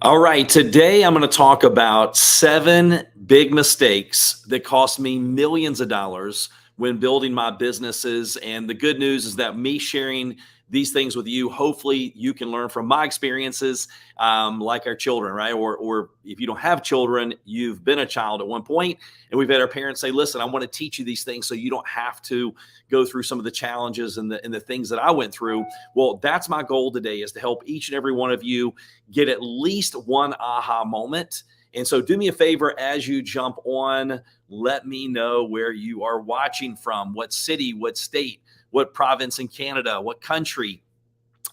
All right, today I'm going to talk about 7 big mistakes that cost me millions of dollars when building my businesses. And the good news is that me sharing these things with you, hopefully you can learn from my experiences, like our children, right? Or if you don't have children, you've been a child at one point, and we've had our parents say, "Listen, I want to teach you these things so you don't have to go through some of the challenges and the things that I went through." Well, that's my goal today, is to help each and every one of you get at least one aha moment. And so do me a favor as you jump on, let me know where you are watching from, what city, what state, what province in Canada, what country.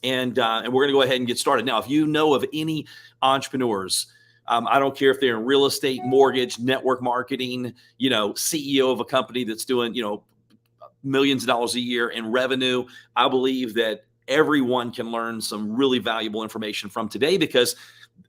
And we're going to go ahead and get started. Now, if you know of any entrepreneurs, I don't care if they're in real estate, mortgage, network marketing, CEO of a company that's doing, millions of dollars a year in revenue, I believe that everyone can learn some really valuable information from today, because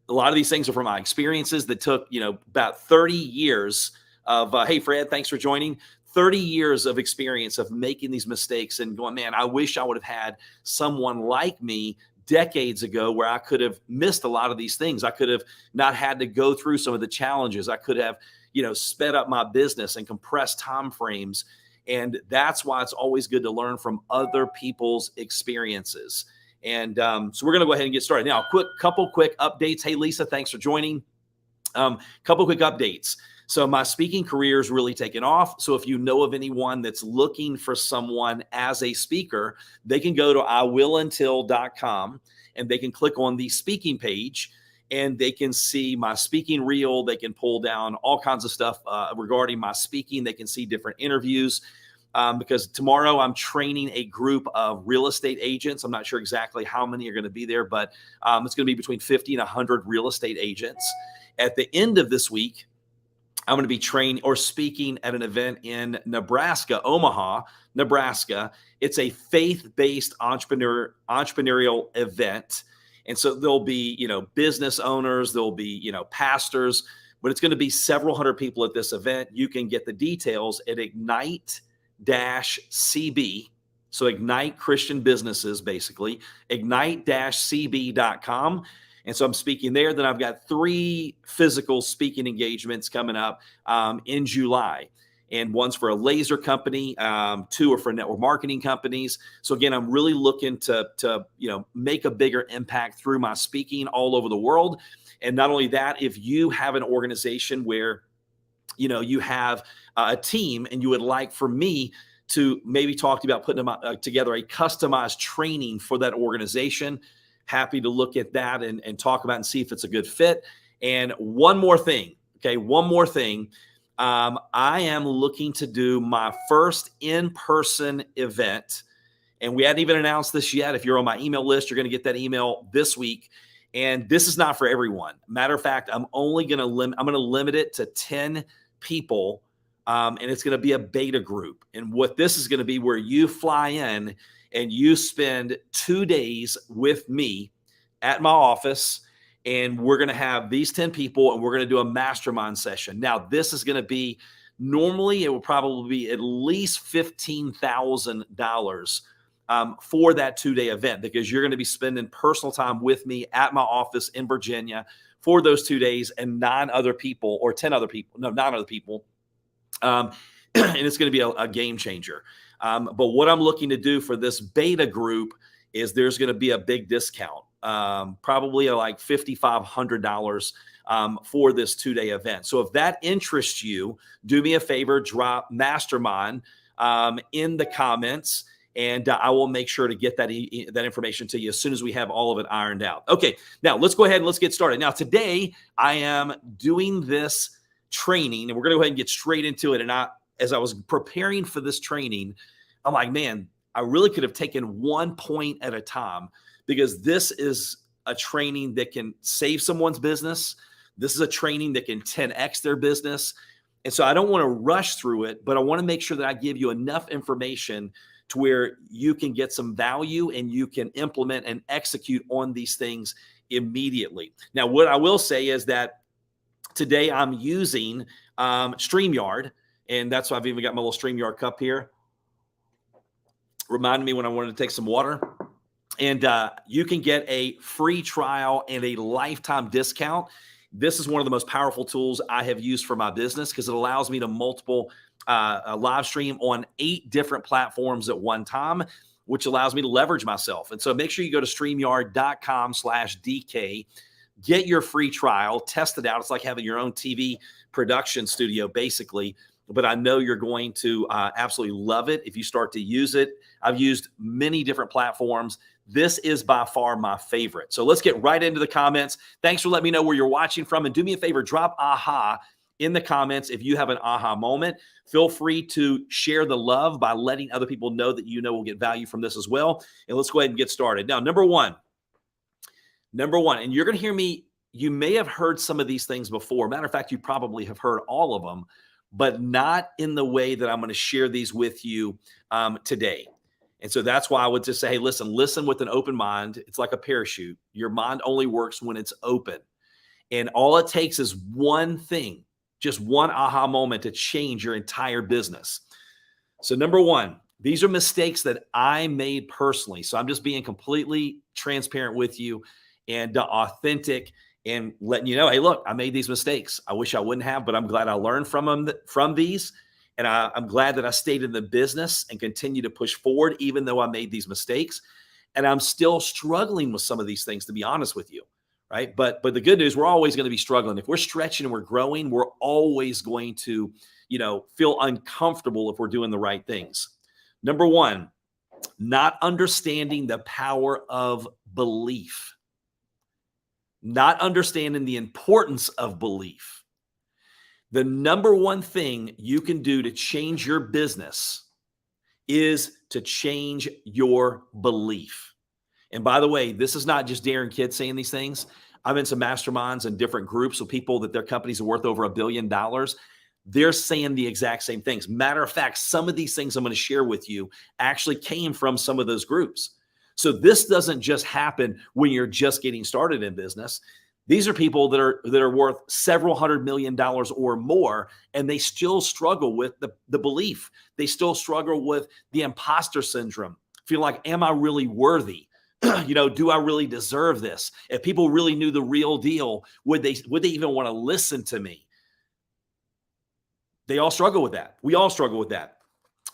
a lot of these things are from my experiences that took, about 30 years of, hey, Fred, thanks for joining. 30 years of experience of making these mistakes and going, man, I wish I would have had someone like me decades ago where I could have missed a lot of these things. I could have not had to go through some of the challenges. I could have, sped up my business and compressed time frames. And that's why it's always good to learn from other people's experiences. And so we're going to go ahead and get started. Now, couple quick updates. Hey, Lisa, thanks for joining. Couple quick updates. So my speaking career is really taken off. So if you know of anyone that's looking for someone as a speaker, they can go to iwiluntil.com and they can click on the speaking page, and they can see my speaking reel. They can pull down all kinds of stuff regarding my speaking. They can see different interviews. Because tomorrow I'm training a group of real estate agents. I'm not sure exactly how many are going to be there, but it's going to be between 50 and 100 real estate agents. At the end of this week, I'm going to be training or speaking at an event in Nebraska, Omaha, Nebraska. It's a faith-based entrepreneurial event. And so there'll be, business owners, there'll be, pastors, but it's going to be several hundred people at this event. You can get the details at Ignite-CB. So Ignite Christian Businesses, basically, ignite-cb.com. And so I'm speaking there. Then I've got 3 physical speaking engagements coming up in July. And one's for a laser company, 2 are for network marketing companies. So again, I'm really looking to make a bigger impact through my speaking all over the world. And not only that, if you have an organization where you have a team and you would like for me to maybe talk to you about putting together a customized training for that organization, happy to look at that and talk about and see if it's a good fit. And one more thing. I am looking to do my first in-person event, and we hadn't even announced this yet. If you're on my email list, you're going to get that email this week. And this is not for everyone. Matter of fact, I'm going to limit it to 10 people, and it's going to be a beta group. And what this is going to be, where you fly in and you spend 2 days with me at my office, and we're going to have these 10 people, and we're going to do a mastermind session. Now, this is going to be, normally it will probably be at least $15,000 for that 2-day event, because you're going to be spending personal time with me at my office in Virginia for those 2 days, and 9 other people. And it's going to be a game changer. But what I'm looking to do for this beta group is there's going to be a big discount, probably like $5,500 for this 2-day event. So if that interests you, do me a favor, drop Mastermind in the comments, and I will make sure to get that information to you as soon as we have all of it ironed out. Okay, now let's go ahead and let's get started. Now, today I am doing this training, and we're going to go ahead and get straight into it. And as I was preparing for this training, I'm like, man, I really could have taken one point at a time, because this is a training that can save someone's business. This is a training that can 10x their business. And so I don't want to rush through it, but I want to make sure that I give you enough information to where you can get some value and you can implement and execute on these things immediately. Now, what I will say is that today I'm using Streamyard, and that's why I've even got my little Streamyard cup here. Reminded me when I wanted to take some water. And you can get a free trial and a lifetime discount. This is one of the most powerful tools I have used for my business because it allows me to live stream on 8 different platforms at one time, which allows me to leverage myself. And so make sure you go to streamyard.com/DK, get your free trial, test it out. It's like having your own TV production studio, basically. But I know you're going to absolutely love it if you start to use it. I've used many different platforms. This is by far my favorite. So let's get right into the comments. Thanks for letting me know where you're watching from. And do me a favor, drop aha in the comments if you have an aha moment. Feel free to share the love by letting other people know that you know will get value from this as well. And let's go ahead and get started. Now, number one, and you're going to hear me, you may have heard some of these things before. Matter of fact, you probably have heard all of them, but not in the way that I'm going to share these with you today. And so that's why I would just say, hey, listen with an open mind. It's like a parachute. Your mind only works when it's open. And all it takes is one thing, just one aha moment to change your entire business. So number one, these are mistakes that I made personally. So I'm just being completely transparent with you and authentic and letting you know, hey, look, I made these mistakes. I wish I wouldn't have, but I'm glad I learned from these. And I'm glad that I stayed in the business and continue to push forward, even though I made these mistakes. And I'm still struggling with some of these things, to be honest with you, right? But the good news, we're always going to be struggling. If we're stretching and we're growing, we're always going to, feel uncomfortable if we're doing the right things. Number one, not understanding the power of belief. Not understanding the importance of belief. The number one thing you can do to change your business is to change your belief. And by the way, this is not just Darren Kidd saying these things. I'm in some masterminds and different groups of people that their companies are worth over $1 billion. They're saying the exact same things. Matter of fact, some of these things I'm going to share with you actually came from some of those groups. So this doesn't just happen when you're just getting started in business. These are people that are worth several $100 million or more, and they still struggle with the belief. They still struggle with the imposter syndrome. Feel like, am I really worthy? Do I really deserve this? If people really knew the real deal, would they even want to listen to me? They all struggle with that. We all struggle with that.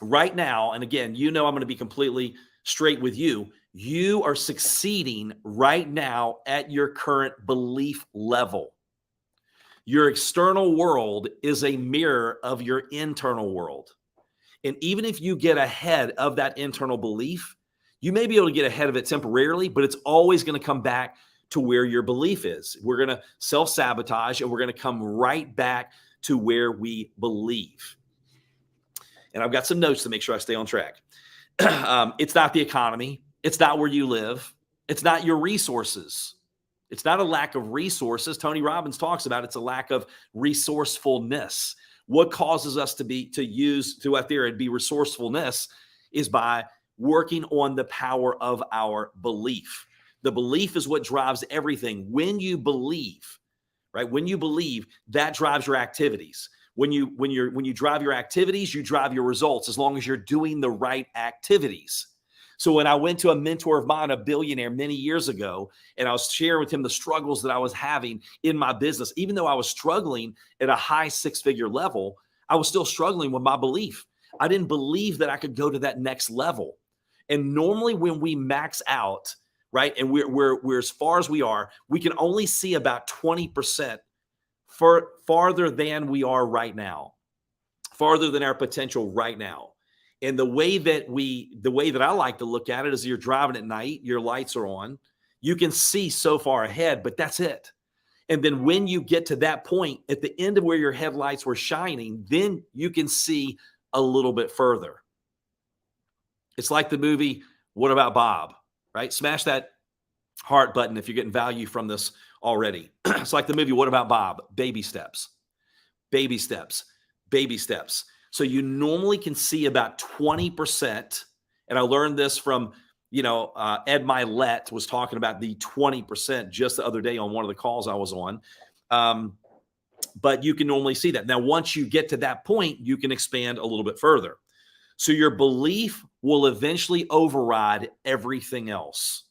Right now, and again, I'm going to be completely straight with you. You are succeeding right now at your current belief level. Your external world is a mirror of your internal world. And even if you get ahead of that internal belief, you may be able to get ahead of it temporarily, but it's always going to come back to where your belief is. We're going to self-sabotage and we're going to come right back to where we believe. And I've got some notes to make sure I stay on track. It's not the economy. It's not where you live. It's not your resources. It's not a lack of resources. Tony Robbins talks about it's a lack of resourcefulness. What causes us to be resourcefulness is by working on the power of our belief. The belief is what drives everything. When you believe, right? When you believe, that drives your activities. When you drive your activities, you drive your results as long as you're doing the right activities. So when I went to a mentor of mine, a billionaire many years ago, and I was sharing with him the struggles that I was having in my business, even though I was struggling at a high 6-figure level, I was still struggling with my belief. I didn't believe that I could go to that next level. And normally when we max out, right, and we're as far as we are, we can only see about 20% farther than we are right now, farther than our potential right now. And the way that I like to look at it is you're driving at night, your lights are on, you can see so far ahead, but that's it. And then when you get to that point at the end of where your headlights were shining, then you can see a little bit further. It's like the movie, What About Bob, right? Smash that heart button if you're getting value from this already. It's like the movie, What About Bob? Baby steps, baby steps, baby steps. So you normally can see about 20%. And I learned this from, Ed Milet was talking about the 20% just the other day on one of the calls I was on. But you can normally see that. Now, once you get to that point, you can expand a little bit further. So your belief will eventually override everything else.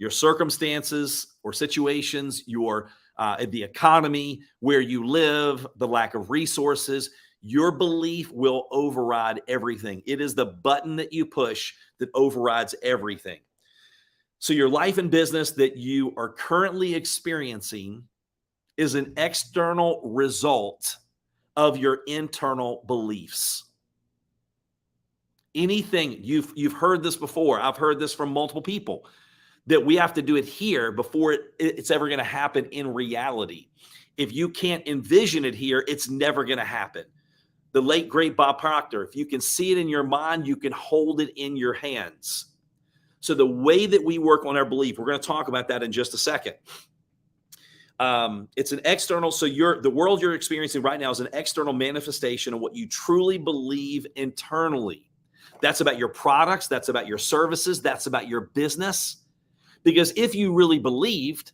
your circumstances or situations, the economy, where you live, the lack of resources, your belief will override everything. It is the button that you push that overrides everything. So your life and business that you are currently experiencing is an external result of your internal beliefs. Anything, you've heard this before. I've heard this from multiple people, that we have to do it here before it's ever going to happen in reality. If you can't envision it here, it's never going to happen. The late, great Bob Proctor, if you can see it in your mind, you can hold it in your hands. So the way that we work on our belief, we're going to talk about that in just a second. It's an external, so the world you're experiencing right now is an external manifestation of what you truly believe internally. That's about your products. That's about your services. That's about your business. Because if you really believed,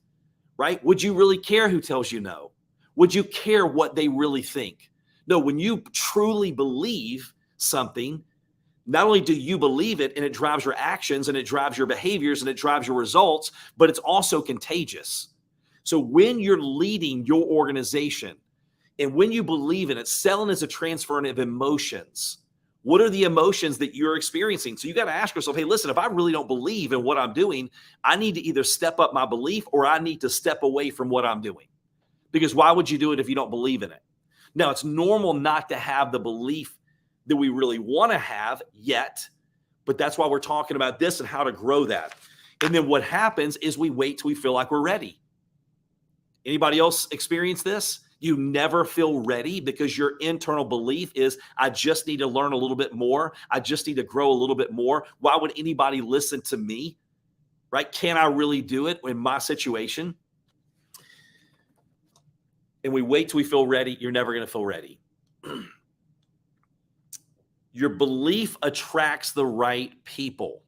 right, would you really care who tells you no? Would you care what they really think? No, when you truly believe something, not only do you believe it and it drives your actions and it drives your behaviors and it drives your results, but it's also contagious. So when you're leading your organization and when you believe in it, selling is a transfer of emotions. What are the emotions that you're experiencing? So you got to ask yourself, hey, listen, if I really don't believe in what I'm doing, I need to either step up my belief or I need to step away from what I'm doing. Because why would you do it if you don't believe in it? Now, it's normal not to have the belief that we really want to have yet, but that's why we're talking about this and how to grow that. And then what happens is we wait till we feel like we're ready. Anybody else experience this? You never feel ready because your internal belief is, I just need to learn a little bit more. I just need to grow a little bit more. Why would anybody listen to me? Right? Can I really do it in my situation? And we wait till we feel ready. You're never going to feel ready. Your belief attracts the right people.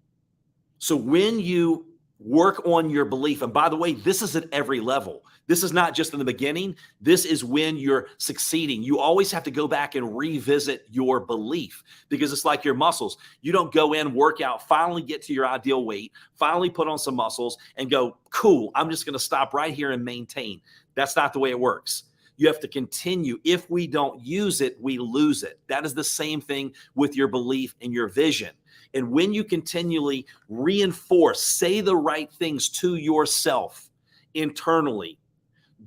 So when you work on your belief, and by the way, this is at every level. This is not just in the beginning. This is when you're succeeding. You always have to go back and revisit your belief because it's like your muscles. You don't go in, work out, finally get to your ideal weight, finally put on some muscles and go, cool, I'm just going to stop right here and maintain. That's not the way it works. You have to continue. If we don't use it, we lose it. That is the same thing with your belief and your vision. And when you continually reinforce, say the right things to yourself internally,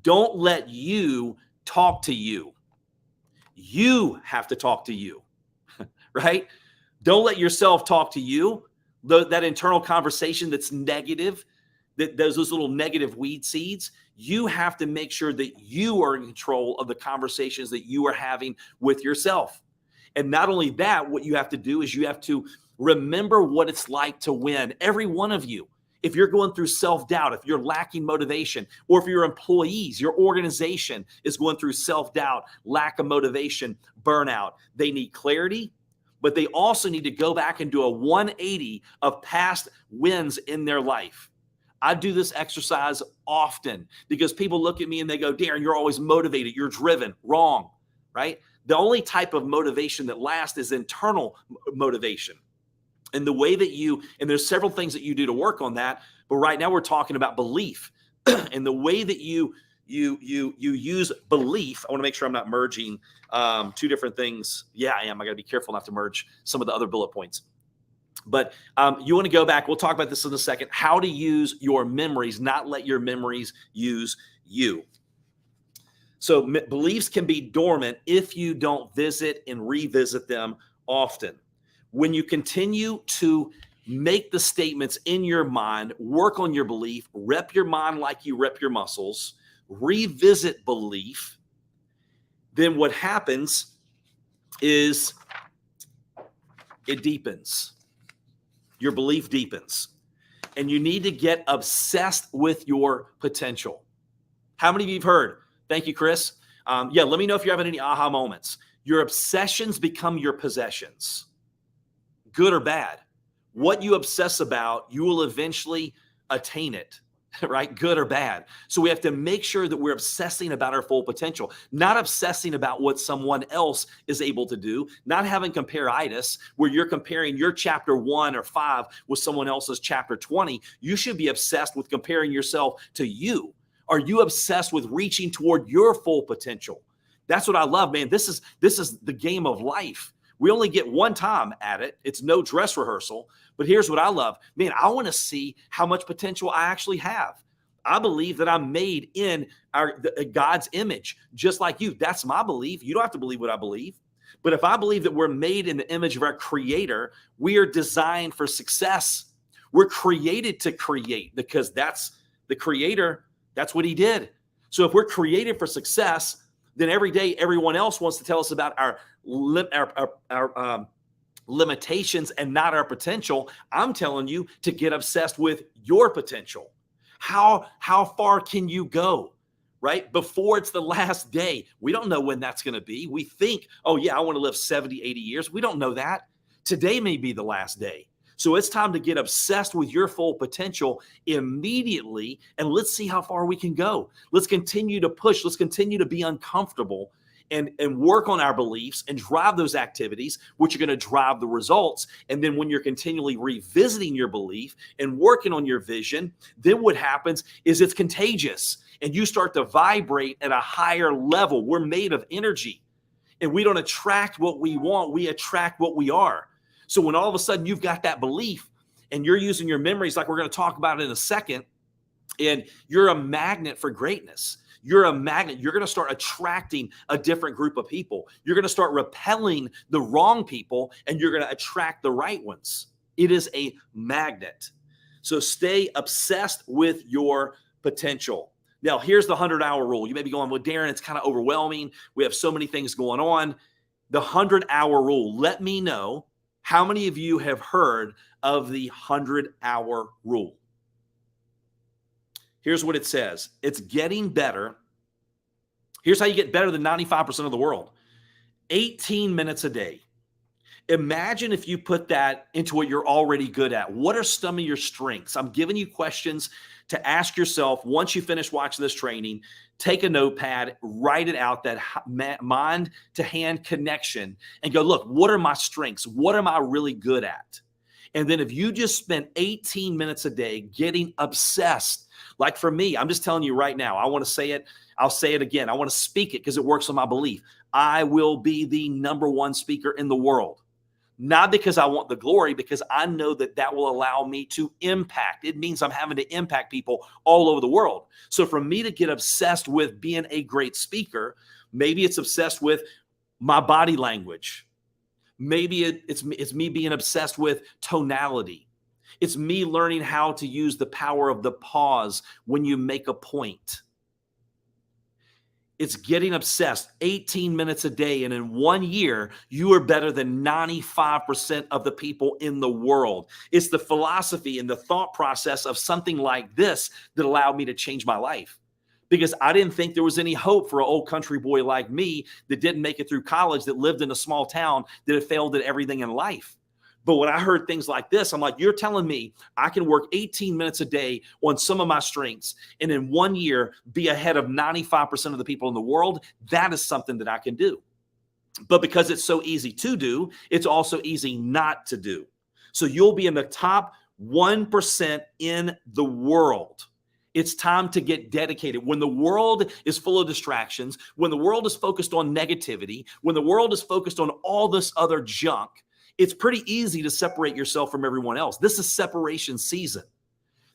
don't let you talk to you. You have to talk to you, right? Don't let yourself talk to you. That internal conversation that's negative, those little negative weed seeds, you have to make sure that you are in control of the conversations that you are having with yourself. And not only that, what you have to do is you have to remember what it's like to win. Every one of you, if you're going through self-doubt, if you're lacking motivation, or if your employees, your organization is going through self-doubt, lack of motivation, burnout, they need clarity, but they also need to go back and do a 180 of past wins in their life. I do this exercise often because people look at me and they go, Darren, you're always motivated. You're driven. Wrong, right? The only type of motivation that lasts is internal motivation. And the way that and there's several things that you do to work on that, but right now we're talking about belief. And the way that you use belief, I want to make sure I'm not merging two different things. Yeah, I am. I got to be careful not to merge some of the other bullet points. But you want to go back. We'll talk about this in a second. How to use your memories, not let your memories use you. So beliefs can be dormant if you don't visit and revisit them often. When you continue to make the statements in your mind, work on your belief, rep your mind like you rep your muscles, revisit belief, then what happens is it deepens. Your belief deepens. And you need to get obsessed with your potential. How many of you have heard? Thank you, Chris. Yeah, let me know if you're having any aha moments. Your obsessions become your possessions. Good or bad. What you obsess about, you will eventually attain it. right? Good or bad. So we have to make sure that we're obsessing about our full potential, not obsessing about what someone else is able to do, not having compare-itis where you're comparing your chapter 1 or 5 with someone else's chapter 20. You should be obsessed with comparing yourself to you. Are you obsessed with reaching toward your full potential? That's what I love, man. This is the game of life. We only get one time at it. It's no dress rehearsal. But here's what I love. Man, I want to see how much potential I actually have. I believe that I'm made in God's image, just like you. That's my belief. You don't have to believe what I believe. But if I believe that we're made in the image of our Creator, we are designed for success. We're created to create because that's the Creator. That's what He did. So if we're created for success, then every day everyone else wants to tell us about our limitations and not our potential. I'm telling you to get obsessed with your potential. How far can you go, right? Before it's the last day. We don't know when that's going to be. We think, oh yeah, I want to live 70, 80 years. We don't know that. Today may be the last day. So it's time to get obsessed with your full potential immediately, and let's see how far we can go. Let's continue to push. Let's continue to be uncomfortable and work on our beliefs and drive those activities, which are going to drive the results. And then when you're continually revisiting your belief and working on your vision, then what happens is it's contagious and you start to vibrate at a higher level. We're made of energy, and we don't attract what we want. We attract what we are. So when all of a sudden you've got that belief and you're using your memories, like we're going to talk about in a second, and you're a magnet for greatness. You're a magnet. You're going to start attracting a different group of people. You're going to start repelling the wrong people, and you're going to attract the right ones. It is a magnet. So stay obsessed with your potential. Now, here's the 100-hour rule. You may be going, well, Darren, it's kind of overwhelming. We have so many things going on. The 100-hour rule. Let me know how many of you have heard of the 100-hour rule. Here's what it says. It's getting better. Here's how you get better than 95% of the world. 18 minutes a day. Imagine if you put that into what you're already good at. What are some of your strengths? I'm giving you questions to ask yourself once you finish watching this training. Take a notepad, write it out, that mind to hand connection, and go, look, what are my strengths? What am I really good at? And then if you just spend 18 minutes a day getting obsessed, like for me, I'm just telling you right now, I want to say it. I'll say it again. I want to speak it because it works on my belief. I will be the #1 speaker in the world. Not because I want the glory, because I know that that will allow me to impact. It means I'm having to impact people all over the world. So for me to get obsessed with being a great speaker, maybe it's obsessed with my body language. Maybe it's me being obsessed with tonality. It's me learning how to use the power of the pause when you make a point. It's getting obsessed 18 minutes a day. And in 1 year, you are better than 95% of the people in the world. It's the philosophy and the thought process of something like this that allowed me to change my life. Because I didn't think there was any hope for an old country boy like me that didn't make it through college, that lived in a small town, that had failed at everything in life. But when I heard things like this, I'm like, you're telling me I can work 18 minutes a day on some of my strengths and in 1 year be ahead of 95% of the people in the world? That is something that I can do. But because it's so easy to do, it's also easy not to do. So you'll be in the top 1% in the world. It's time to get dedicated. When the world is full of distractions, when the world is focused on negativity, when the world is focused on all this other junk, it's pretty easy to separate yourself from everyone else. This is separation season.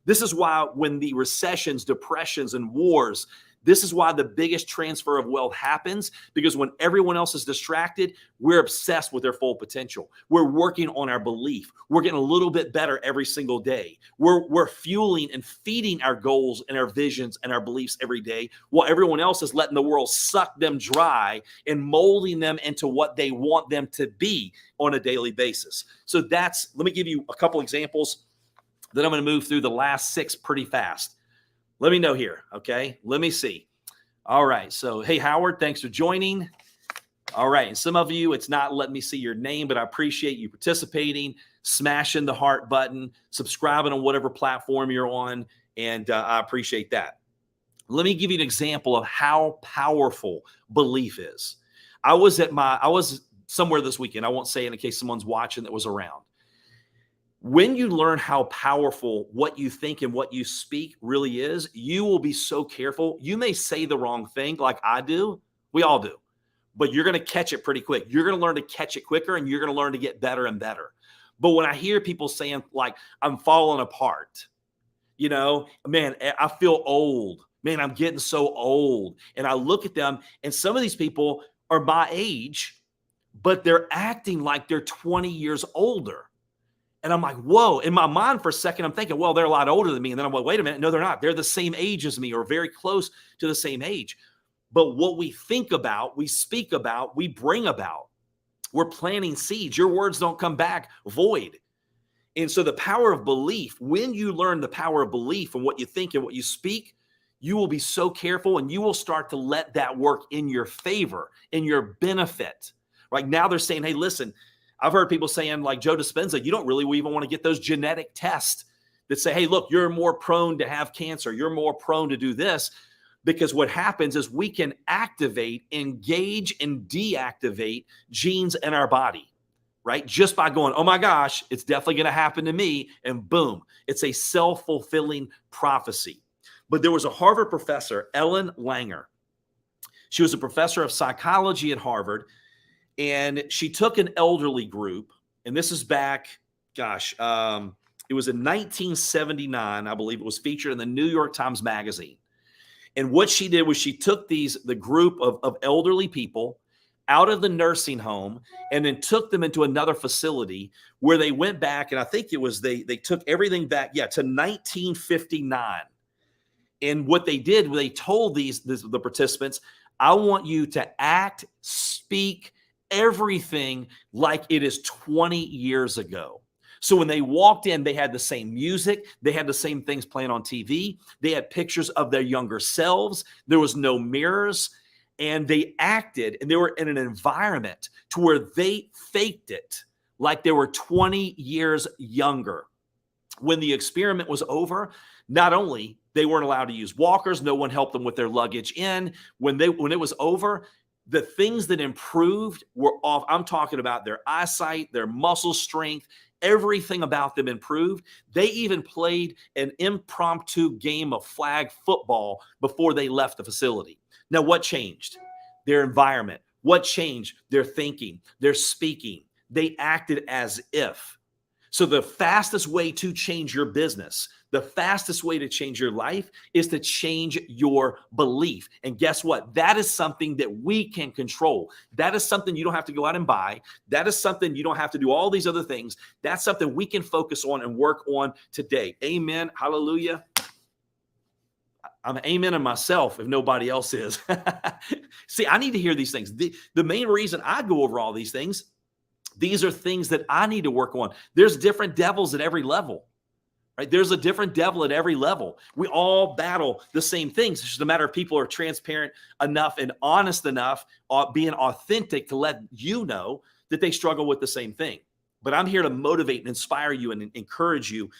This is why when the recessions, depressions, and wars, this is why the biggest transfer of wealth happens, because when everyone else is distracted, we're obsessed with their full potential. We're working on our belief. We're getting a little bit better every single day. We're fueling and feeding our goals and our visions and our beliefs every day, while everyone else is letting the world suck them dry and molding them into what they want them to be on a daily basis. So let me give you a couple examples. Then I'm going to move through the last 6 pretty fast. Let me know here, okay? Let me see. All right, so hey, Howard, thanks for joining. All right, and some of you, it's not letting me see your name, but I appreciate you participating, smashing the heart button, subscribing on whatever platform you're on, And I appreciate that. Let me give you an example of how powerful belief is. I was somewhere this weekend. I won't say it in case someone's watching that was around. When you learn how powerful what you think and what you speak really is, you will be so careful. You may say the wrong thing like I do. We all do. But you're going to catch it pretty quick. You're going to learn to catch it quicker, and you're going to learn to get better and better. But when I hear people saying like, I'm falling apart, man, I feel old. Man, I'm getting so old. And I look at them, and some of these people are my age, but they're acting like they're 20 years older. And I'm like, whoa. In my mind for a second, I'm thinking, well, they're a lot older than me. And then I'm like, wait a minute. No, they're not. They're the same age as me or very close to the same age. But what we think about, we speak about, we bring about. We're planting seeds. Your words don't come back void. And so the power of belief, when you learn the power of belief and what you think and what you speak, you will be so careful, and you will start to let that work in your favor, in your benefit. Right now they're saying, hey, listen, I've heard people saying like Joe Dispenza, you don't really even want to get those genetic tests that say, hey, look, you're more prone to have cancer. You're more prone to do this. Because what happens is we can activate, engage, and deactivate genes in our body, right? Just by going, oh my gosh, it's definitely going to happen to me. And boom, it's a self-fulfilling prophecy. But there was a Harvard professor, Ellen Langer. She was a professor of psychology at Harvard. And she took an elderly group, and this is back, it was in 1979, I believe. It was featured in the New York Times Magazine. And what she did was she took the group of elderly people out of the nursing home and then took them into another facility where they went back, and I think it was they took everything back, to 1959. And what they did, they told the participants, I want you to act, speak, everything like it is 20 years ago. So when they walked in, they had the same music. They had the same things playing on TV. They had pictures of their younger selves. There was no mirrors. And they acted, and they were in an environment to where they faked it like they were 20 years younger. When the experiment was over, not only they weren't allowed to use walkers, no one helped them with their luggage in. When it was over, the things that improved were off. I'm talking about their eyesight, their muscle strength, everything about them improved. They even played an impromptu game of flag football before they left the facility. Now, what changed? Their environment. What changed? Their thinking, their speaking. They acted as if. So the fastest way to change your business, the fastest way to change your life is to change your belief. And guess what? That is something that we can control. That is something you don't have to go out and buy. That is something you don't have to do all these other things. That's something we can focus on and work on today. Amen. Hallelujah. I'm amening myself if nobody else is. See, I need to hear these things. The main reason I go over all these things, these are things that I need to work on. There's different devils at every level, right? There's a different devil at every level. We all battle the same things. It's just a matter of people are transparent enough and honest enough, being authentic to let you know that they struggle with the same thing. But I'm here to motivate and inspire you and encourage you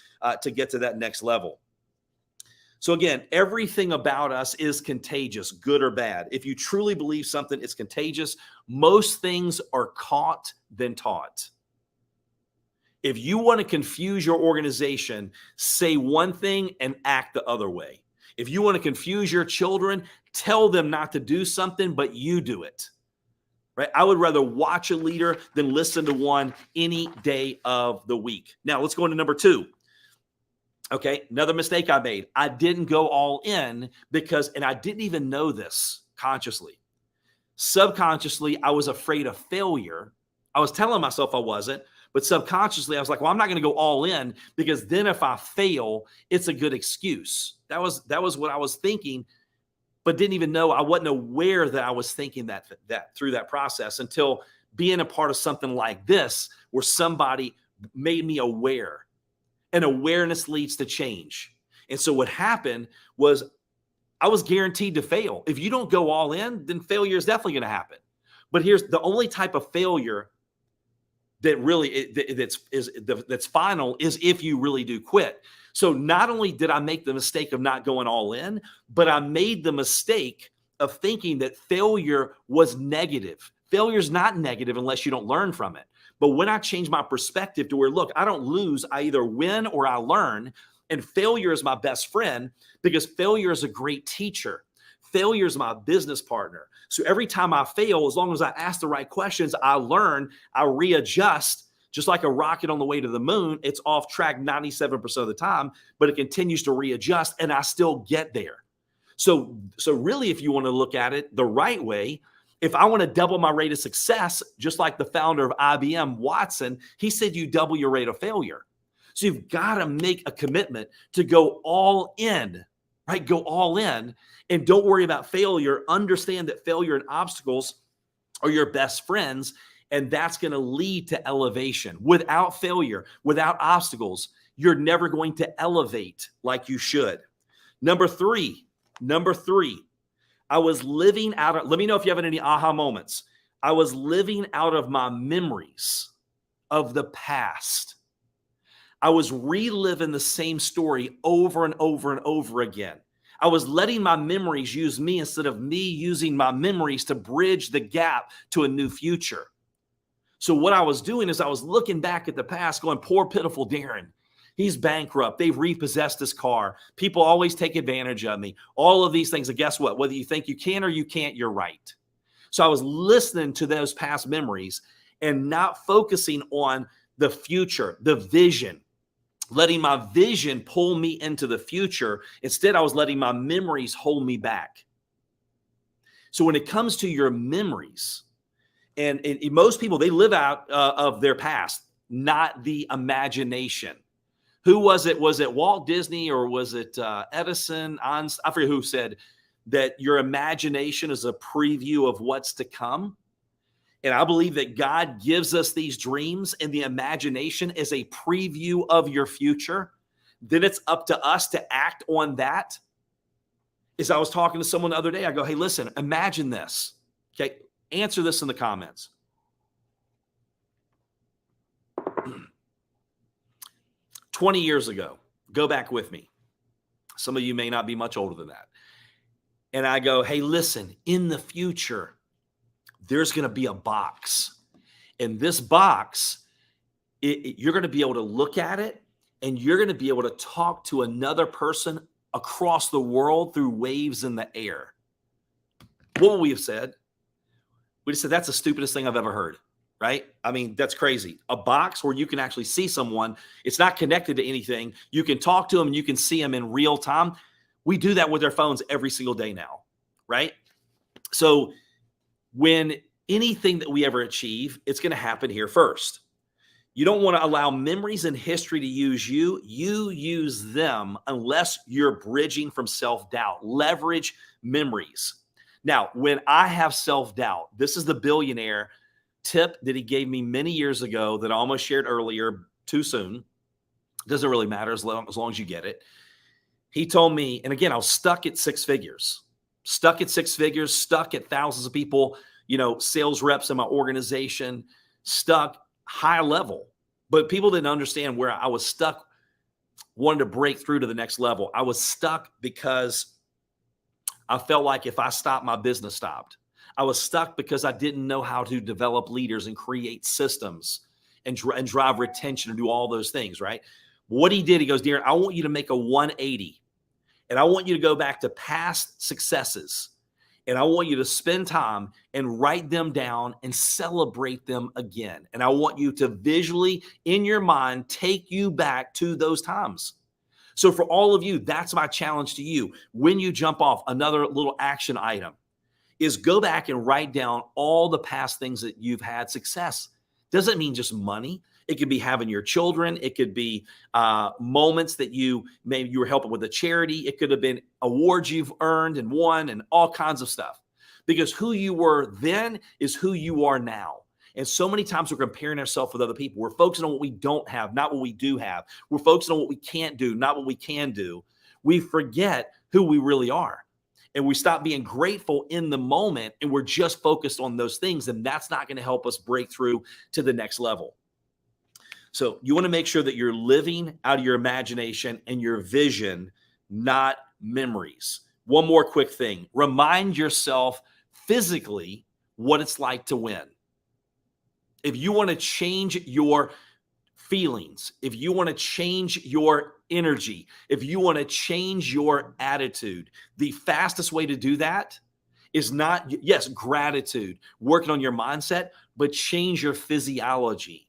to get to that next level. So again, everything about us is contagious, good or bad. If you truly believe something, it's contagious. Most things are caught than taught. If you want to confuse your organization, say one thing and act the other way. If you want to confuse your children, tell them not to do something, but you do it. Right? I would rather watch a leader than listen to one any day of the week. Now, let's go into number 2. Okay, another mistake I made. I didn't go all in and I didn't even know this consciously. Subconsciously, I was afraid of failure. I was telling myself I wasn't, but subconsciously, I was like, well, I'm not going to go all in because then if I fail, it's a good excuse. That was what I was thinking, but didn't even know. I wasn't aware that I was thinking that through that process until being a part of something like this, where somebody made me aware. And awareness leads to change. And so what happened was I was guaranteed to fail. If you don't go all in, then failure is definitely going to happen. But here's the only type of failure that really that's final is if you really do quit. So not only did I make the mistake of not going all in, but I made the mistake of thinking that failure was negative. Failure is not negative unless you don't learn from it. But when I changed my perspective to where, look, I don't lose, I either win or I learn. And failure is my best friend because failure is a great teacher. Failure is my business partner. So every time I fail, as long as I ask the right questions, I learn, I readjust. Just like a rocket on the way to the moon, it's off track 97% of the time, but it continues to readjust and I still get there. So really, if you want to look at it the right way, if I want to double my rate of success, just like the founder of IBM, Watson, he said you double your rate of failure. So you've got to make a commitment to go all in, right? Go all in and don't worry about failure. Understand that failure and obstacles are your best friends. And that's going to lead to elevation. Without failure, without obstacles, you're never going to elevate like you should. Number three, I was living out of, let me know if you have any aha moments. I was living out of my memories of the past. I was reliving the same story over and over and over again. I was letting my memories use me instead of me using my memories to bridge the gap to a new future. So what I was doing is I was looking back at the past going, poor, pitiful Darren. He's bankrupt. They've repossessed his car. People always take advantage of me. All of these things. And guess what? Whether you think you can or you can't, you're right. So I was listening to those past memories and not focusing on the future, the vision, letting my vision pull me into the future. Instead, I was letting my memories hold me back. So when it comes to your memories, and most people, they live out of their past, not the imagination. Who was it? Was it Walt Disney or was it Edison? I forget who said that your imagination is a preview of what's to come. And I believe that God gives us these dreams and the imagination is a preview of your future. Then it's up to us to act on that. As I was talking to someone the other day, I go, hey, listen, imagine this. Okay. Answer this in the comments. 20 years ago, go back with me. Some of you may not be much older than that. And I go, hey, listen, in the future, there's going to be a box. And this box, you're going to be able to look at it and you're going to be able to talk to another person across the world through waves in the air. What would we have said? We just said, that's the stupidest thing I've ever heard, right? I mean, that's crazy. A box where you can actually see someone. It's not connected to anything. You can talk to them and you can see them in real time. We do that with our phones every single day now, right? So when anything that we ever achieve, it's going to happen here first. You don't want to allow memories and history to use you. You use them unless you're bridging from self-doubt. Leverage memories. Now, when I have self-doubt, this is the billionaire tip that he gave me many years ago that I almost shared earlier, too soon. Doesn't really matter as long as you get it. He told me, and again, I was stuck at six figures, stuck at thousands of people, sales reps in my organization, stuck high level. But people didn't understand where I was stuck, wanted to break through to the next level. I was stuck because I felt like if I stopped, my business stopped. I was stuck because I didn't know how to develop leaders and create systems and drive retention and do all those things, right? What he did, he goes, Darren, I want you to make a 180. And I want you to go back to past successes. And I want you to spend time and write them down and celebrate them again. And I want you to visually, in your mind, take you back to those times. So for all of you, that's my challenge to you. When you jump off, another little action item is go back and write down all the past things that you've had success. Doesn't mean just money. It could be having your children. It could be moments that maybe you were helping with a charity. It could have been awards you've earned and won and all kinds of stuff. Because who you were then is who you are now. And so many times we're comparing ourselves with other people. We're focusing on what we don't have, not what we do have. We're focusing on what we can't do, not what we can do. We forget who we really are. And we stop being grateful in the moment and we're just focused on those things. And that's not going to help us break through to the next level. So you want to make sure that you're living out of your imagination and your vision, not memories. One more quick thing. Remind yourself physically what it's like to win. If you want to change your feelings, if you want to change your energy, if you want to change your attitude, the fastest way to do that is not, yes, gratitude, working on your mindset, but change your physiology.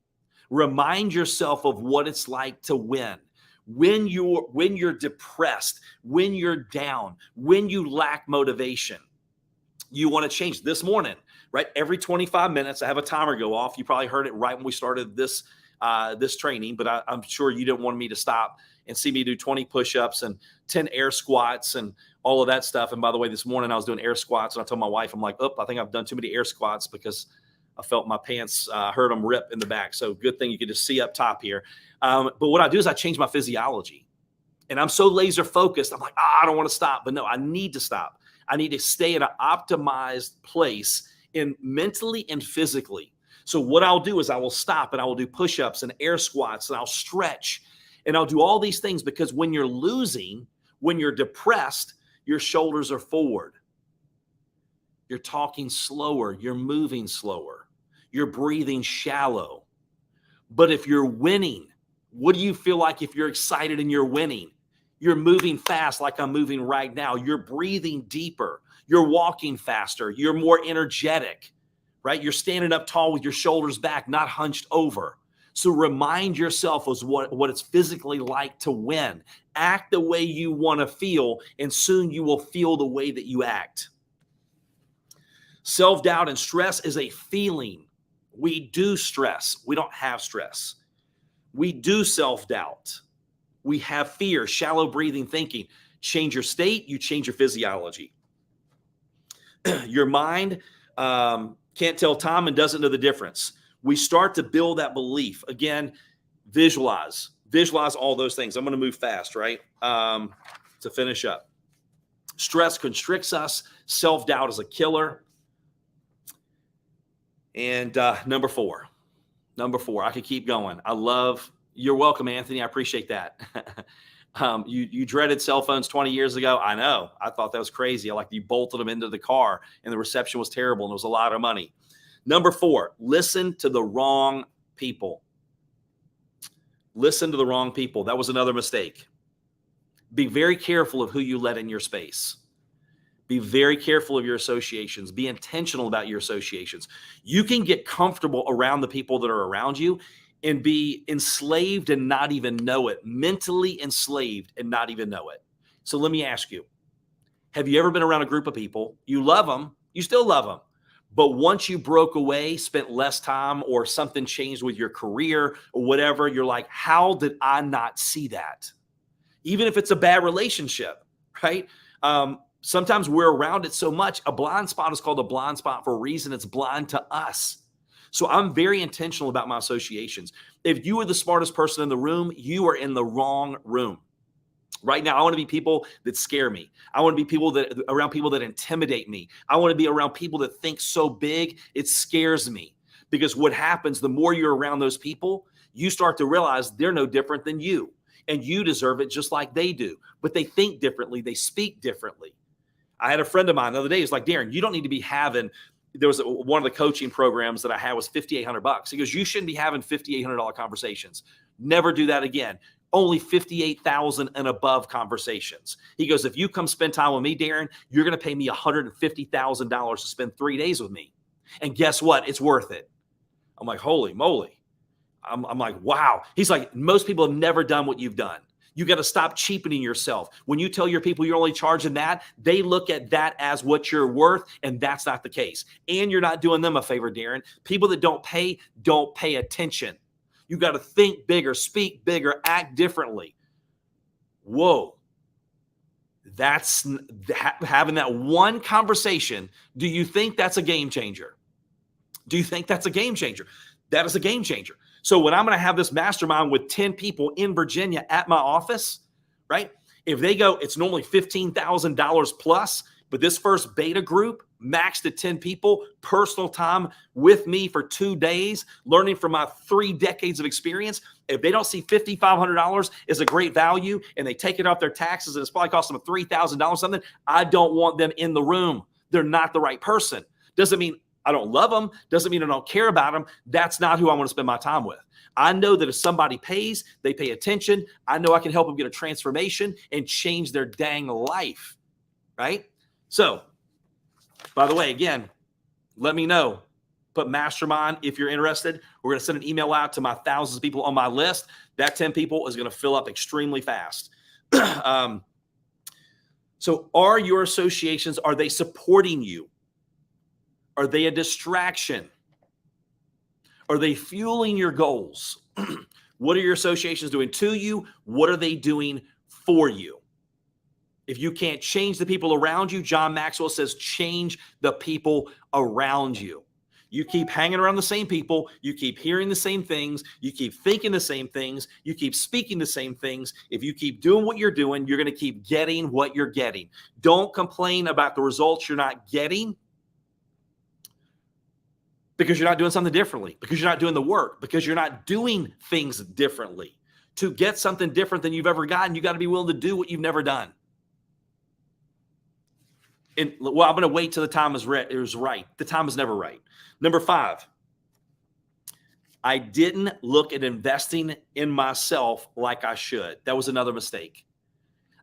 Remind yourself of what it's like to win. When you're depressed, when you're down, when you lack motivation, you want to change. This morning, right? Every 25 minutes, I have a timer go off. You probably heard it right when we started this training, but I'm sure you didn't want me to stop and see me do 20 push-ups and 10 air squats and all of that stuff. And by the way, this morning I was doing air squats and I told my wife, I'm like, I think I've done too many air squats because I felt my pants, heard them rip in the back. So good thing you could just see up top here. But what I do is I change my physiology. And I'm so laser focused. I'm like, I don't want to stop. But no, I need to stop. I need to stay in an optimized place mentally and physically. So what I'll do is I will stop and I will do push-ups and air squats and I'll stretch and I'll do all these things because when you're losing, when you're depressed, your shoulders are forward. You're talking slower. You're moving slower. You're breathing shallow. But if you're winning, what do you feel like if you're excited and you're winning? You're moving fast like I'm moving right now. You're breathing deeper. You're walking faster. You're more energetic, right? You're standing up tall with your shoulders back, not hunched over. So remind yourself of what it's physically like to win. Act the way you want to feel, and soon you will feel the way that you act. Self-doubt and stress is a feeling. We do stress. We don't have stress. We do self-doubt. We have fear, shallow breathing, thinking. Change your state, you change your physiology. Your mind can't tell time and doesn't know the difference. We start to build that belief. Again, visualize all those things. I'm going to move fast, right? To finish up. Stress constricts us. Self-doubt is a killer. And number four, I could keep going. You're welcome, Anthony. I appreciate that. You dreaded cell phones 20 years ago. I know. I thought that was crazy. You bolted them into the car and the reception was terrible and it was a lot of money. Number 4, listen to the wrong people. Listen to the wrong people. That was another mistake. Be very careful of who you let in your space. Be very careful of your associations. Be intentional about your associations. You can get comfortable around the people that are around you and be enslaved and not even know it. Mentally enslaved and not even know it. So let me ask you, have you ever been around a group of people? You love them. You still love them. But once you broke away, spent less time, or something changed with your career or whatever, you're like, how did I not see that? Even if it's a bad relationship, right? Sometimes we're around it so much. A blind spot is called a blind spot for a reason. It's blind to us. So I'm very intentional about my associations. If you are the smartest person in the room, you are in the wrong room. Right now, I want to be people that scare me. I want to be around people that intimidate me. I want to be around people that think so big, it scares me. Because what happens, the more you're around those people, you start to realize they're no different than you. And you deserve it just like they do. But they think differently. They speak differently. I had a friend of mine the other day. He's like, Darren, you don't need to be having, there was one of the coaching programs that I had was $5,800. He goes, you shouldn't be having $5,800 conversations. Never do that again. Only $58,000 and above conversations. He goes, if you come spend time with me, Darren, you're going to pay me $150,000 to spend 3 days with me. And guess what? It's worth it. I'm like, holy moly. I'm like, wow. He's like, most people have never done what you've done. You got to stop cheapening yourself. When you tell your people you're only charging that, they look at that as what you're worth, and that's not the case. And you're not doing them a favor, Darren. People that don't pay attention. You got to think bigger, speak bigger, act differently. Whoa. That's having that one conversation. Do you think that's a game changer? Do you think that's a game changer? That is a game changer. So when I'm going to have this mastermind with 10 people in Virginia at my office, right? If they go, it's normally $15,000 plus, but this first beta group, max to 10 people, personal time with me for 2 days, learning from my 3 decades of experience. If they don't see $5,500 as a great value and they take it off their taxes and it's probably cost them $3,000 something, I don't want them in the room. They're not the right person. Doesn't mean I don't love them. Doesn't mean I don't care about them. That's not who I want to spend my time with. I know that if somebody pays, they pay attention. I know I can help them get a transformation and change their dang life, right? So, by the way, again, let me know. Put Mastermind if you're interested. We're going to send an email out to my thousands of people on my list. That 10 people is going to fill up extremely fast. So are your associations, are they supporting you? Are they a distraction? Are they fueling your goals? What are your associations doing to you? What are they doing for you? If you can't change the people around you, John Maxwell says, change the people around you. You keep hanging around the same people. You keep hearing the same things. You keep thinking the same things. You keep speaking the same things. If you keep doing what you're doing, you're going to keep getting what you're getting. Don't complain about the results you're not getting because you're not doing something differently, because you're not doing the work, because you're not doing things differently. To get something different than you've ever gotten, you got to be willing to do what you've never done. And well, I'm going to wait till the time is right. The time is never right. Number 5, I didn't look at investing in myself like I should. That was another mistake.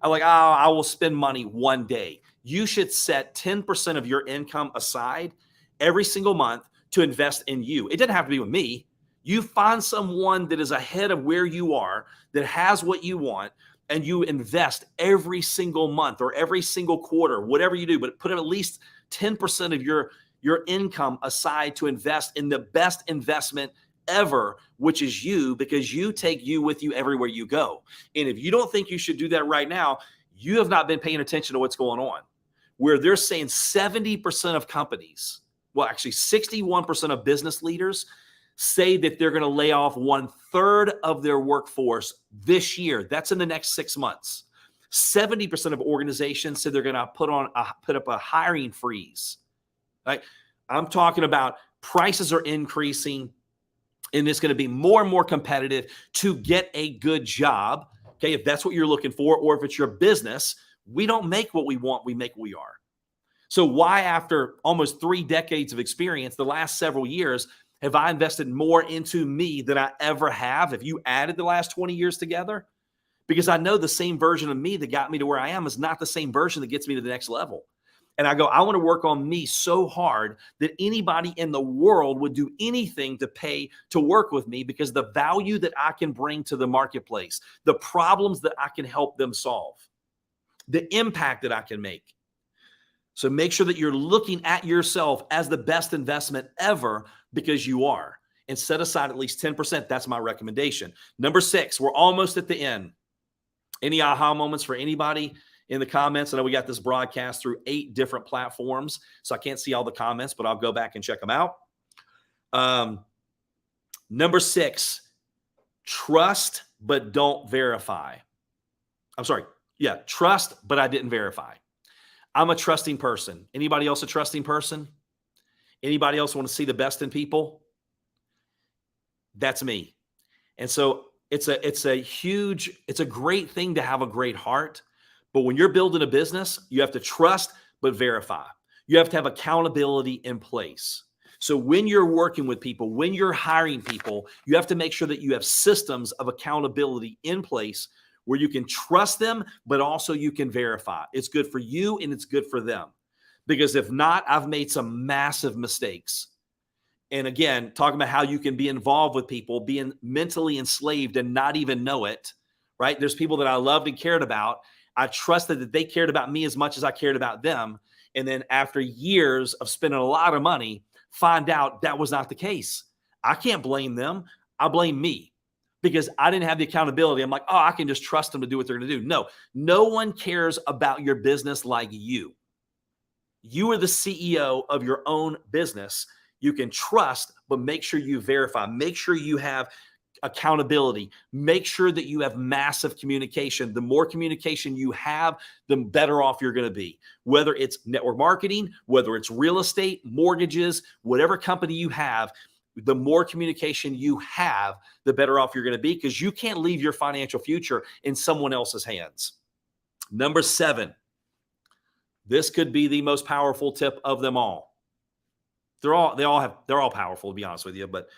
I'm like, oh, I will spend money one day. You should set 10% of your income aside every single month to invest in you. It doesn't have to be with me. You find someone that is ahead of where you are, that has what you want, and you invest every single month or every single quarter, whatever you do, but put at least 10% of your income aside to invest in the best investment ever, which is you, because you take you with you everywhere you go. And if you don't think you should do that right now, you have not been paying attention to what's going on, where they're saying 70% of companies, well, actually 61% of business leaders say that they're going to lay off 1/3 of their workforce this year. That's in the next 6 months. 70% of organizations say they're going to put up a hiring freeze. Right? I'm talking about prices are increasing, and it's going to be more and more competitive to get a good job. Okay, if that's what you're looking for, or if it's your business, we don't make what we want, we make what we are. So why, after almost 3 decades of experience, the last several years, have I invested more into me than I ever have if you added the last 20 years together? Because I know the same version of me that got me to where I am is not the same version that gets me to the next level. And I go, I want to work on me so hard that anybody in the world would do anything to pay to work with me, because the value that I can bring to the marketplace, the problems that I can help them solve, the impact that I can make. So make sure that you're looking at yourself as the best investment ever, because you are. And set aside at least 10%. That's my recommendation. Number 6, we're almost at the end. Any aha moments for anybody in the comments? I know we got this broadcast through 8 different platforms, so I can't see all the comments, but I'll go back and check them out. Number 6, trust but don't verify. I'm sorry. Yeah, trust, but I didn't verify. I'm a trusting person. Anybody else a trusting person? Anybody else want to see the best in people? That's me. And so it's a great thing to have a great heart. But when you're building a business, you have to trust but verify. You have to have accountability in place. So when you're working with people, when you're hiring people, you have to make sure that you have systems of accountability in place where you can trust them, but also you can verify. It's good for you and it's good for them. Because if not, I've made some massive mistakes. And again, talking about how you can be involved with people, being mentally enslaved and not even know it, right? There's people that I loved and cared about. I trusted that they cared about me as much as I cared about them. And then after years of spending a lot of money, find out that was not the case. I can't blame them. I blame me, because I didn't have the accountability. I'm like, oh, I can just trust them to do what they're going to do. No, no one cares about your business like you. You are the CEO of your own business. You can trust, but make sure you verify. Make sure you have accountability. Make sure that you have massive communication. The more communication you have, the better off you're going to be. Whether it's network marketing, whether it's real estate, mortgages, whatever company you have, the more communication you have, the better off you're going to be, because you can't leave your financial future in someone else's hands. Number 7, this could be the most powerful tip of them all. They're all powerful, to be honest with you, but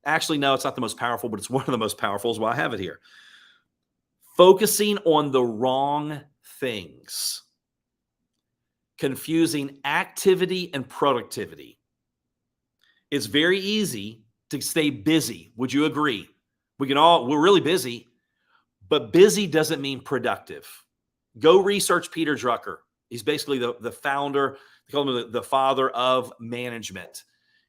actually, no, it's not the most powerful, but it's one of the most powerful, is why I have it here. Focusing on the wrong things. Confusing activity and productivity. It's very easy to stay busy. Would you agree? We're really busy, but busy doesn't mean productive. Go research Peter Drucker. He's basically the founder, they call him the father of management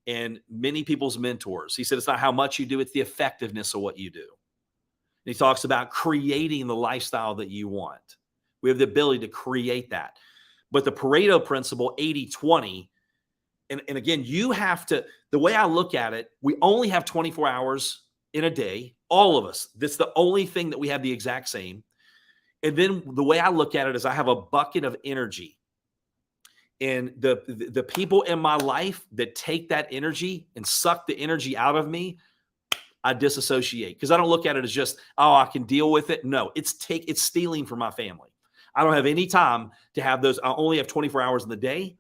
and many people's mentors. He said, it's not how much you do, it's the effectiveness of what you do. And he talks about creating the lifestyle that you want. We have the ability to create that. But the Pareto principle, 80-20, and again, you have to, the way I look at it, we only have 24 hours in a day, all of us. That's the only thing that we have the exact same. And then the way I look at it is I have a bucket of energy. And the people in my life that take that energy and suck the energy out of me, I disassociate, because I don't look at it as just, oh, I can deal with it. No, it's stealing from my family. I don't have any time to have those. I only have 24 hours in the day,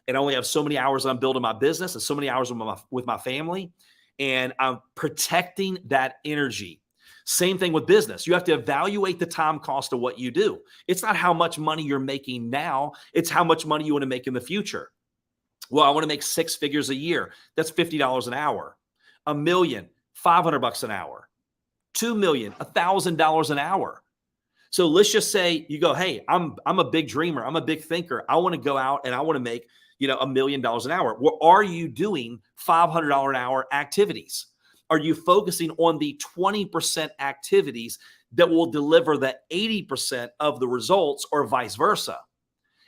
and I only have so many hours I'm building my business and so many hours with my family, and I'm protecting that energy. Same thing with business. You have to evaluate the time cost of what you do. It's not how much money you're making now. It's how much money you want to make in the future. Well, I want to make 6 figures a year. That's $50 an hour. $1 million, $500 an hour. $2 million, $1,000 an hour. So let's just say you go, hey, I'm a big dreamer. I'm a big thinker. I want to go out and I want to make, $1 million an hour. Well, are you doing $500 an hour activities? Are you focusing on the 20% activities that will deliver the 80% of the results, or vice versa?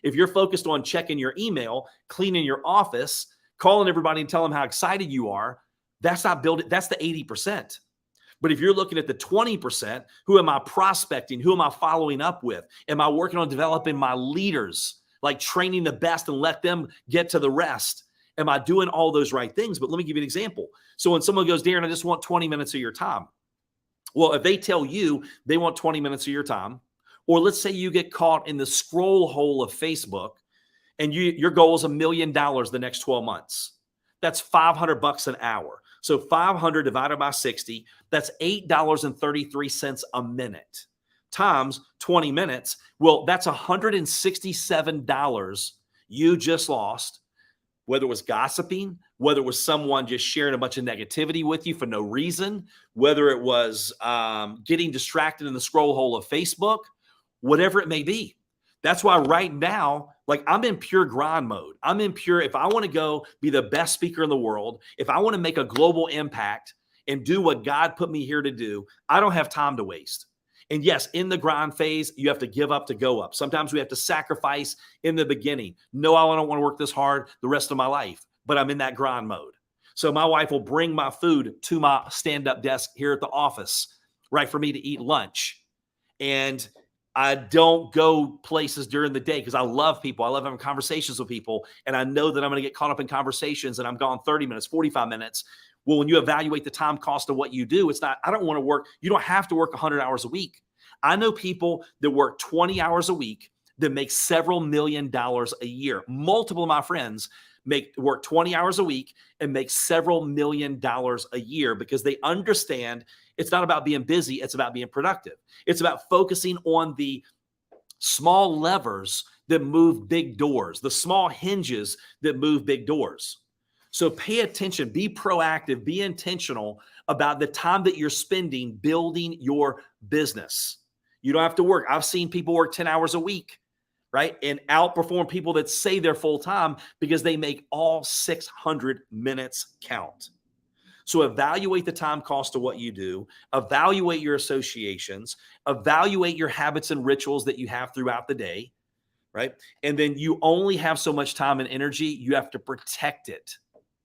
If you're focused on checking your email, cleaning your office, calling everybody and telling them how excited you are, that's not building, that's the 80%. But if you're looking at the 20%, who am I prospecting? Who am I following up with? Am I working on developing my leaders, like training the best and let them get to the rest? Am I doing all those right things? But let me give you an example. So when someone goes, Darren, I just want 20 minutes of your time. Well, if they tell you they want 20 minutes of your time, or let's say you get caught in the scroll hole of Facebook and your goal is $1 million the next 12 months. That's $500 an hour. So 500 divided by 60, that's $8.33 a minute times 20 minutes. Well, that's $167 you just lost. Whether it was gossiping, whether it was someone just sharing a bunch of negativity with you for no reason, whether it was getting distracted in the scroll hole of Facebook, whatever it may be. That's why right now, like, I'm in pure grind mode. I'm in pure, if I want to go be the best speaker in the world, if I want to make a global impact and do what God put me here to do, I don't have time to waste. And yes, in the grind phase, you have to give up to go up. Sometimes we have to sacrifice in the beginning. No, I don't want to work this hard the rest of my life, but I'm in that grind mode. So my wife will bring my food to my stand-up desk here at the office, right, for me to eat lunch. And I don't go places during the day because I love people. I love having conversations with people. And I know that I'm going to get caught up in conversations and I'm gone 30 minutes, 45 minutes. Well, when you evaluate the time cost of what you do, it's not, I don't want to work. You don't have to work 100 hours a week. I know people that work 20 hours a week that make several $1 million a year. Multiple of my friends work 20 hours a week and make several $1 million a year because they understand it's not about being busy. It's about being productive. It's about focusing on the small levers that move big doors, the small hinges that move big doors. So pay attention, be proactive, be intentional about the time that you're spending building your business. You don't have to work. I've seen people work 10 hours a week, right? And outperform people that say they're full-time because they make all 600 minutes count. So evaluate the time cost of what you do, evaluate your associations, evaluate your habits and rituals that you have throughout the day, right? And then you only have so much time and energy. You have to protect it.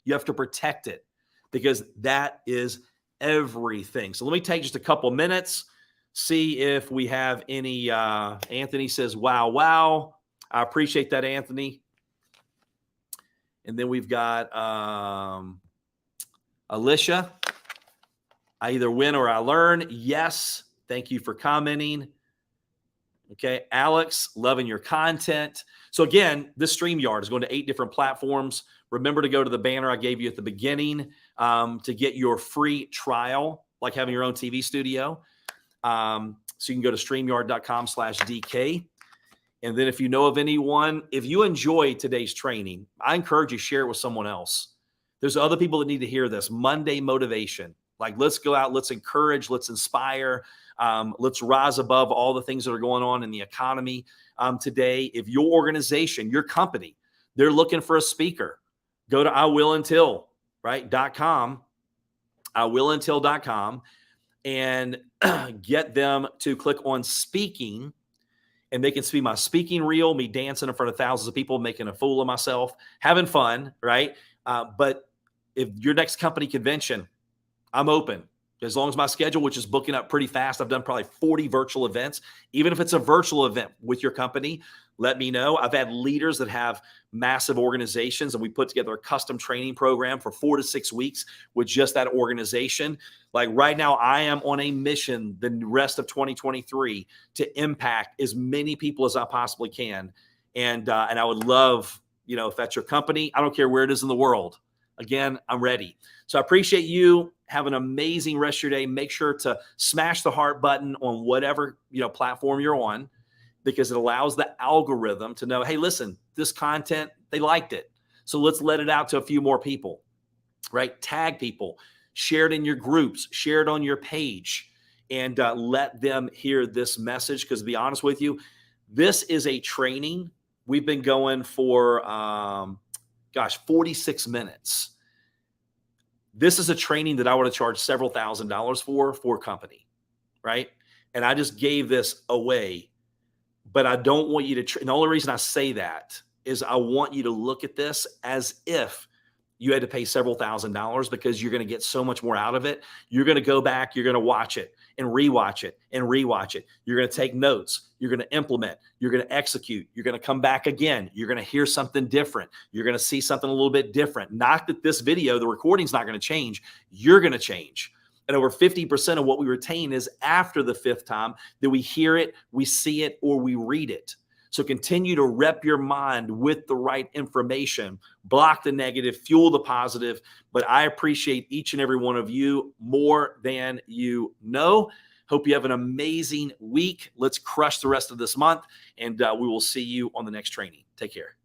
You have to protect it because that is everything. So let me take just a couple minutes, see if we have any. Anthony says, wow, wow. I appreciate that, Anthony. And then we've got Alicia. I either win or I learn. Yes. Thank you for commenting. Okay. Alex, loving your content. So again, this Streamyard is going to 8 different platforms. Remember to go to the banner I gave you at the beginning to get your free trial, like having your own TV studio. So you can go to streamyard.com/DK. And then if you know of anyone, if you enjoy today's training, I encourage you to share it with someone else. There's other people that need to hear this. Monday motivation. Like, let's go out, let's encourage, let's inspire, let's rise above all the things that are going on in the economy today. If your organization, your company, they're looking for a speaker, go to iwillintil, right, .com, iwillintil.com, and get them to click on speaking. And they can see my speaking reel, me dancing in front of thousands of people, making a fool of myself, having fun, right? But if your next company convention, I'm open. As long as my schedule, which is booking up pretty fast, I've done probably 40 virtual events. Even if it's a virtual event with your company, let me know. I've had leaders that have massive organizations, and we put together a custom training program for 4 to 6 weeks with just that organization. Like right now, I am on a mission the rest of 2023 to impact as many people as I possibly can. And I would love, if that's your company, I don't care where it is in the world. Again, I'm ready. So I appreciate you. Have an amazing rest of your day. Make sure to smash the heart button on whatever platform you're on, because it allows the algorithm to know, hey, listen, this content, they liked it. So let's let it out to a few more people, right? Tag people, share it in your groups, share it on your page, and let them hear this message. Because to be honest with you, this is a training. We've been going for, 46 minutes. This is a training that I would have charged several $1,000s for a company, right? And I just gave this away. But I don't want you to, and the only reason I say that is I want you to look at this as if you had to pay several $1,000s, because you're going to get so much more out of it. You're going to go back, you're going to watch it and rewatch it and rewatch it. You're going to take notes. You're going to implement. You're going to execute. You're going to come back again. You're going to hear something different. You're going to see something a little bit different. Not that this video, the recording's not going to change. You're going to change. And over 50% of what we retain is after the 5th time that we hear it, we see it, or we read it. So continue to rep your mind with the right information, block the negative, fuel the positive. But I appreciate each and every one of you more than you know. Hope you have an amazing week. Let's crush the rest of this month, and we will see you on the next training. Take care.